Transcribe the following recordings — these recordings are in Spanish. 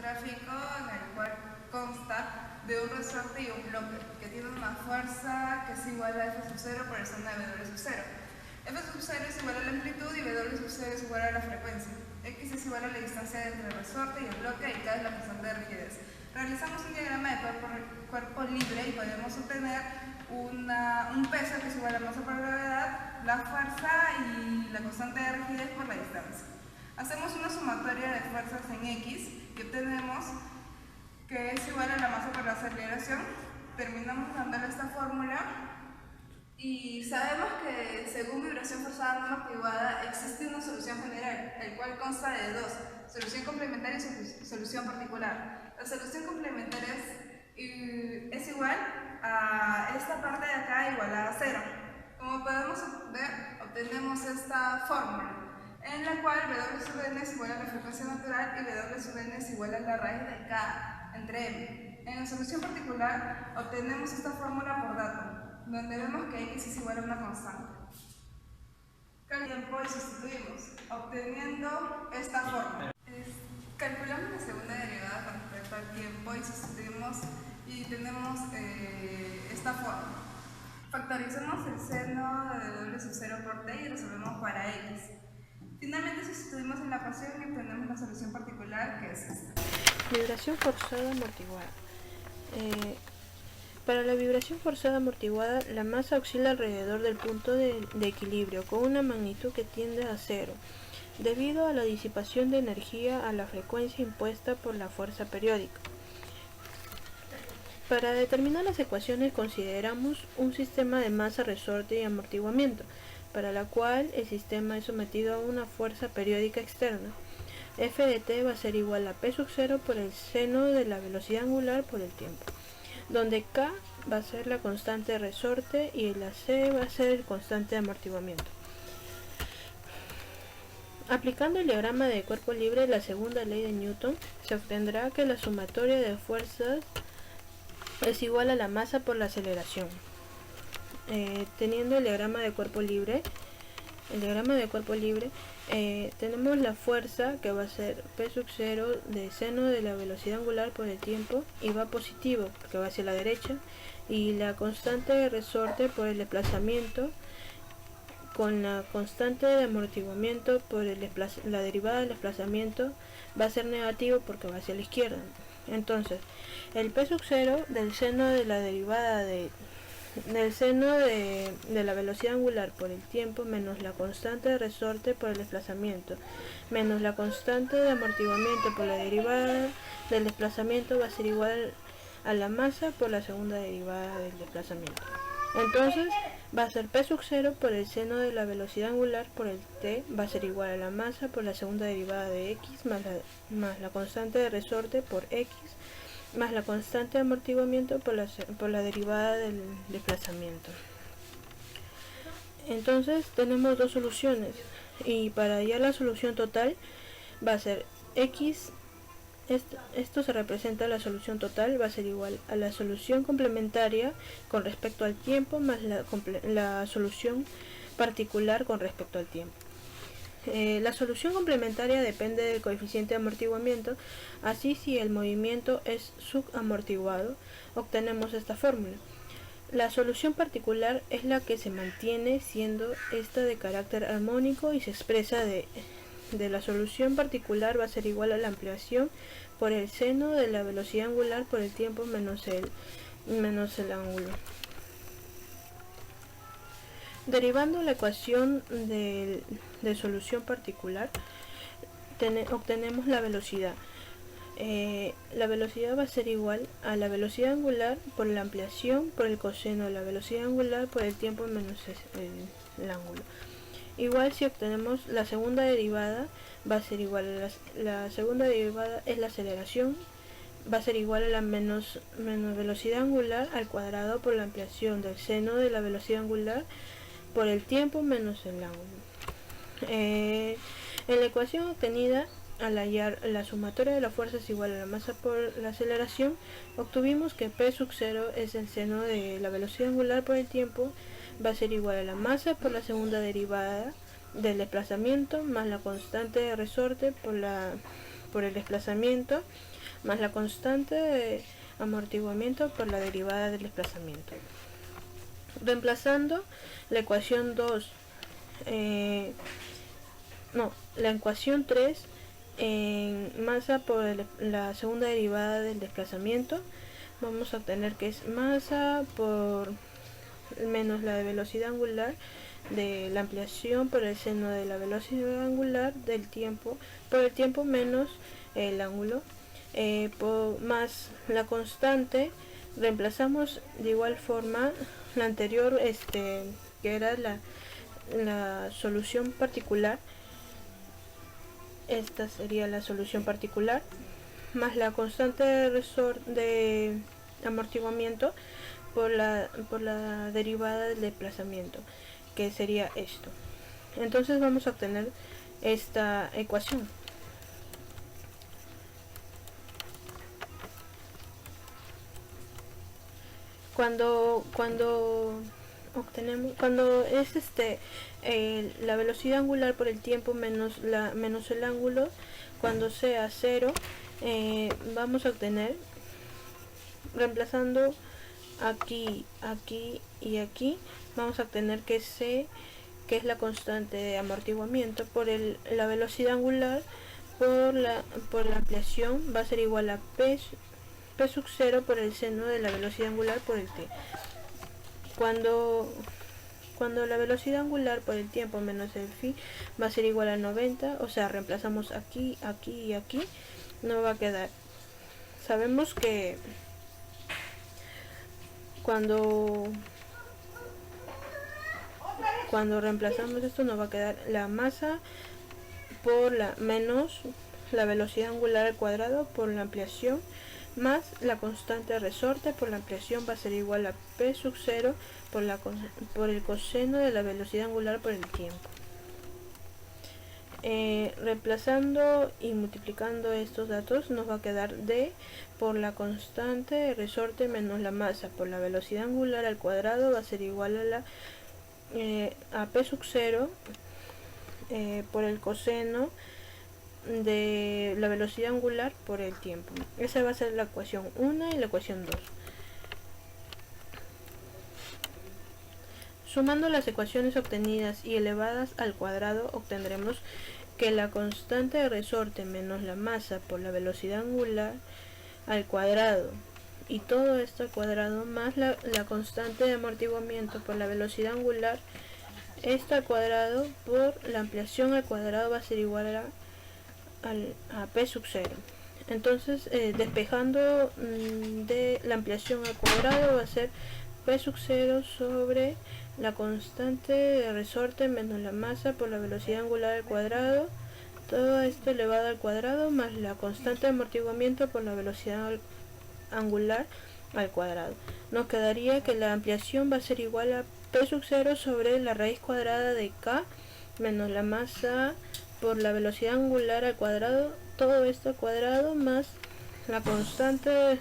gráfico en el cual consta de un resorte y un bloque que tiene una fuerza que es igual a F sub 0 por el seno de W sub 0. F sub 0 es igual a la amplitud y W sub 0 es igual a la frecuencia. X es igual a la distancia entre el resorte y el bloque y K es la constante de rigidez. Realizamos un diagrama de cuerpo libre y podemos obtener un peso que es igual a masa por gravedad, la fuerza y la constante de rigidez por la distancia. Hacemos una sumatoria de fuerzas en X y obtenemos que es igual a la masa por la aceleración. Terminamos dándole esta fórmula y sabemos que según vibración forzada no amortiguada existe una solución general, el cual consta de dos: solución complementaria y solución particular. La solución complementaria es igual a esta parte de acá igualada a 0. Como podemos ver, obtenemos esta fórmula en la cual W sub n es igual a la frecuencia natural y W sub n es igual a la raíz de K entre m. En la solución particular obtenemos esta fórmula por dato, donde vemos que X es igual a una constante. Tiempo y sustituimos, obteniendo esta fórmula. Calculamos la segunda derivada con respecto al tiempo y sustituimos y tenemos esta fórmula. Factorizamos el seno de W sub 0 por t y resolvemos para X. Finalmente sustituimos en la ecuación y obtenemos la solución particular, que es esta. Vibración forzada amortiguada. Para la vibración forzada amortiguada, la masa oscila alrededor del punto de equilibrio con una magnitud que tiende a cero, debido a la disipación de energía a la frecuencia impuesta por la fuerza periódica. Para determinar las ecuaciones consideramos un sistema de masa, resorte y amortiguamiento, para la cual el sistema es sometido a una fuerza periódica externa. F de t va a ser igual a P sub 0 por el seno de la velocidad angular por el tiempo, donde K va a ser la constante de resorte y la C va a ser el constante de amortiguamiento. Aplicando el diagrama de cuerpo libre, la segunda ley de Newton, se obtendrá que la sumatoria de fuerzas es igual a la masa por la aceleración. Teniendo el diagrama de cuerpo libre, tenemos la fuerza que va a ser P sub 0 de seno de la velocidad angular por el tiempo y va positivo porque va hacia la derecha, y la constante de resorte por el desplazamiento con la constante de amortiguamiento por la derivada del desplazamiento va a ser negativo porque va hacia la izquierda. Entonces, el P sub 0 del seno de la derivada del seno de la velocidad angular por el tiempo menos la constante de resorte por el desplazamiento menos la constante de amortiguamiento por la derivada del desplazamiento va a ser igual a la masa por la segunda derivada del desplazamiento. Entonces va a ser P sub 0 por el seno de la velocidad angular por el t va a ser igual a la masa por la segunda derivada de x más la constante de resorte por x más la constante de amortiguamiento por la derivada del desplazamiento. Entonces tenemos dos soluciones y para hallar la solución total va a ser x, esto se representa la solución total, va a ser igual a la solución complementaria con respecto al tiempo más la solución particular con respecto al tiempo. La solución complementaria depende del coeficiente de amortiguamiento, así si el movimiento es subamortiguado, obtenemos esta fórmula. La solución particular es la que se mantiene siendo esta de carácter armónico y se expresa de la solución particular va a ser igual a la ampliación por el seno de la velocidad angular por el tiempo menos el ángulo. Derivando la ecuación de solución particular, obtenemos la velocidad. La velocidad va a ser igual a la velocidad angular por la ampliación por el coseno de la velocidad angular por el tiempo menos el ángulo. Igual si obtenemos la segunda derivada, va a ser igual a la segunda derivada es la aceleración, va a ser igual a la menos velocidad angular al cuadrado por la ampliación del seno de la velocidad angular por el tiempo menos el ángulo. En la ecuación obtenida al hallar la sumatoria de las fuerzas igual a la masa por la aceleración, obtuvimos que P sub 0 es el seno de la velocidad angular por el tiempo, va a ser igual a la masa por la segunda derivada del desplazamiento más la constante de resorte por el desplazamiento más la constante de amortiguamiento por la derivada del desplazamiento. Reemplazando la ecuación 2, la ecuación 3 en masa por la segunda derivada del desplazamiento, vamos a obtener que es masa por menos la velocidad angular de la ampliación por el seno de la velocidad angular del tiempo por el tiempo menos el ángulo, más la constante. Reemplazamos de igual forma la anterior, que era la solución particular. Esta sería la solución particular más la constante de amortiguamiento por la derivada del desplazamiento, que sería esto. Entonces vamos a obtener esta ecuación. Cuando es la velocidad angular por el tiempo menos el ángulo, cuando sea 0, vamos a obtener, reemplazando aquí y aquí, vamos a obtener que C, que es la constante de amortiguamiento por la velocidad angular por la ampliación, va a ser igual a P sub 0 por el seno de la velocidad angular por el t. Cuando la velocidad angular por el tiempo menos el phi va a ser igual a 90, o sea, reemplazamos aquí y aquí, no va a quedar. Sabemos que cuando reemplazamos esto, nos va a quedar la masa por menos la velocidad angular al cuadrado por la ampliación, más la constante de resorte por la ampliación, va a ser igual a P sub 0 por el coseno de la velocidad angular por el tiempo. Reemplazando y multiplicando estos datos, nos va a quedar D por la constante de resorte menos la masa por la velocidad angular al cuadrado, va a ser igual a P sub 0 por el coseno de la velocidad angular por el tiempo. Esa va a ser la ecuación 1 y la ecuación 2. Sumando las ecuaciones obtenidas y elevadas al cuadrado, obtendremos que la constante de resorte menos la masa por la velocidad angular al cuadrado, y todo esto al cuadrado, más la constante de amortiguamiento por la velocidad angular, esto al cuadrado por la ampliación al cuadrado, va a ser igual a P sub 0. Entonces, despejando de la ampliación al cuadrado, va a ser P sub 0 sobre la constante de resorte menos la masa por la velocidad angular al cuadrado, todo esto elevado al cuadrado, más la constante de amortiguamiento por la velocidad angular al cuadrado. Nos quedaría que la ampliación va a ser igual a P sub 0 sobre la raíz cuadrada de K menos la masa por la velocidad angular al cuadrado, todo esto al cuadrado, más la constante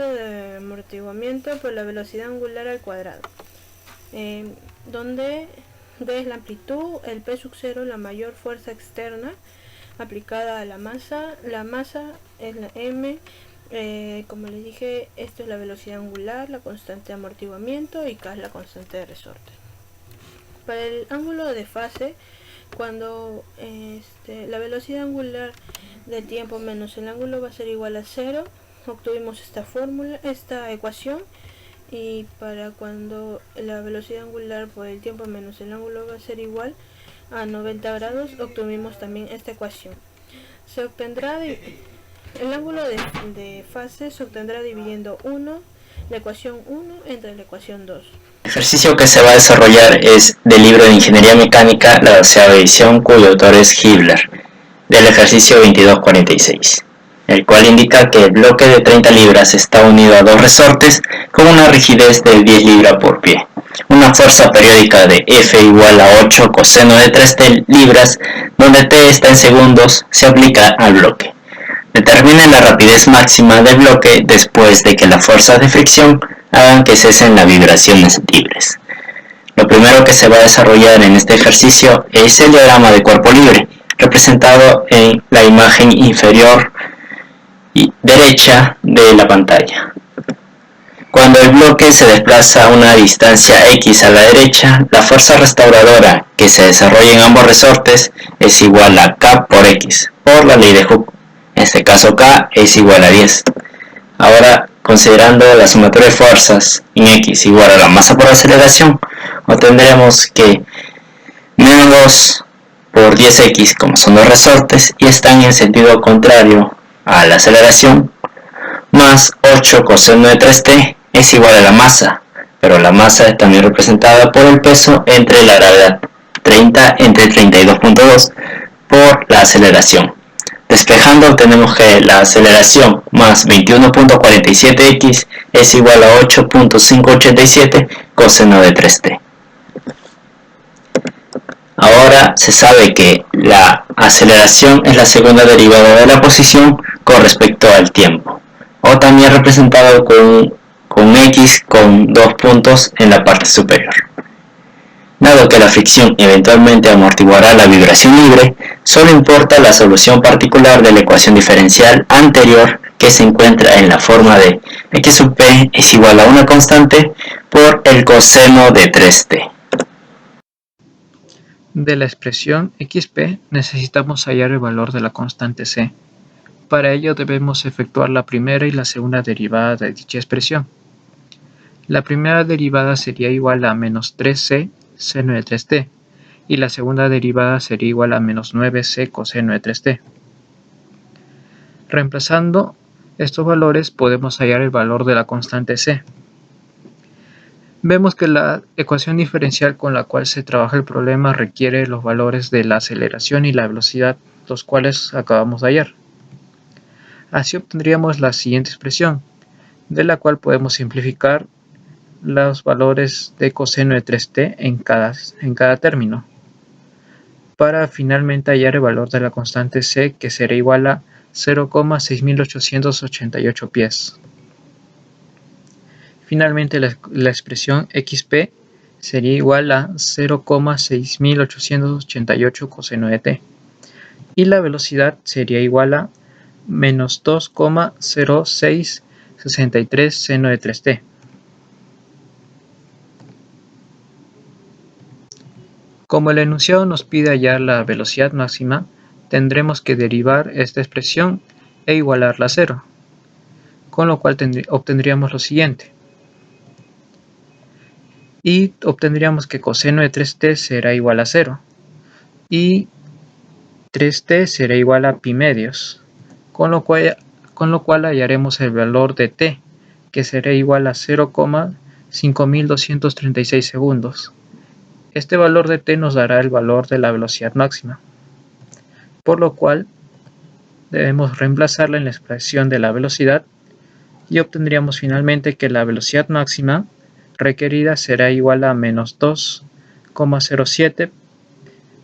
de amortiguamiento por la velocidad angular al cuadrado, donde D es la amplitud, el P sub 0 la mayor fuerza externa aplicada a la masa es la M, como les dije, esto es la velocidad angular, la constante de amortiguamiento, y K es la constante de resorte. Para el ángulo de fase, cuando la velocidad angular del tiempo menos el ángulo va a ser igual a 0, obtuvimos esta ecuación, y para cuando la velocidad angular por el tiempo menos el ángulo va a ser igual a 90 grados, obtuvimos también esta ecuación. Se obtendrá el ángulo de fase se obtendrá dividiendo la ecuación 1 entre la ecuación 2. El ejercicio que se va a desarrollar es del libro de Ingeniería Mecánica, la 12ª edición, cuyo autor es Hibbeler, del ejercicio 2246, el cual indica que el bloque de 30 libras está unido a dos resortes con una rigidez de 10 libras por pie. Una fuerza periódica de F igual a 8 coseno de 3 libras, donde T está en segundos, se aplica al bloque. Determine la rapidez máxima del bloque después de que las fuerzas de fricción hagan que cesen las vibraciones libres. Lo primero que se va a desarrollar en este ejercicio es el diagrama de cuerpo libre, representado en la imagen inferior y derecha de la pantalla. Cuando el bloque se desplaza a una distancia x a la derecha, la fuerza restauradora que se desarrolla en ambos resortes es igual a K por X, por la ley de Hooke. En este caso K es igual a 10. Ahora, considerando la sumatoria de fuerzas en X igual a la masa por aceleración, obtendremos que menos 2 por 10x, como son los resortes y están en sentido contrario a la aceleración, más 8 coseno de 3t es igual a la masa, pero la masa es también representada por el peso entre la gravedad, 30 entre 32.2 por la aceleración. Despejando obtenemos que la aceleración más 21.47x es igual a 8.587 coseno de 3t. Ahora se sabe que la aceleración es la segunda derivada de la posición con respecto al tiempo, o también representado con x con 2 puntos en la parte superior. Dado que la fricción eventualmente amortiguará la vibración libre, solo importa la solución particular de la ecuación diferencial anterior, que se encuentra en la forma de x sub p es igual a una constante por el coseno de 3t. De la expresión xp necesitamos hallar el valor de la constante c. Para ello debemos efectuar la primera y la segunda derivada de dicha expresión. La primera derivada sería igual a menos 3c seno de 3t y la segunda derivada sería igual a menos 9c coseno de 3t. Reemplazando estos valores podemos hallar el valor de la constante c. Vemos que la ecuación diferencial con la cual se trabaja el problema requiere los valores de la aceleración y la velocidad, los cuales acabamos de hallar. Así obtendríamos la siguiente expresión, de la cual podemos simplificar los valores de coseno de 3t en cada término, para finalmente hallar el valor de la constante c, que será igual a 0,6888 pies. Finalmente la expresión xp sería igual a 0,6888 coseno de t y la velocidad sería igual a menos 2,0663 seno de 3t. Como el enunciado nos pide hallar la velocidad máxima, tendremos que derivar esta expresión e igualarla a 0, con lo cual obtendríamos lo siguiente. Y obtendríamos que coseno de 3t será igual a 0 y 3t será igual a pi medios, con lo cual hallaremos el valor de t, que será igual a 0,5236 segundos. Este valor de t nos dará el valor de la velocidad máxima, por lo cual debemos reemplazarla en la expresión de la velocidad y obtendríamos finalmente que la velocidad máxima requerida será igual a menos 2,07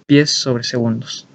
pies sobre segundos.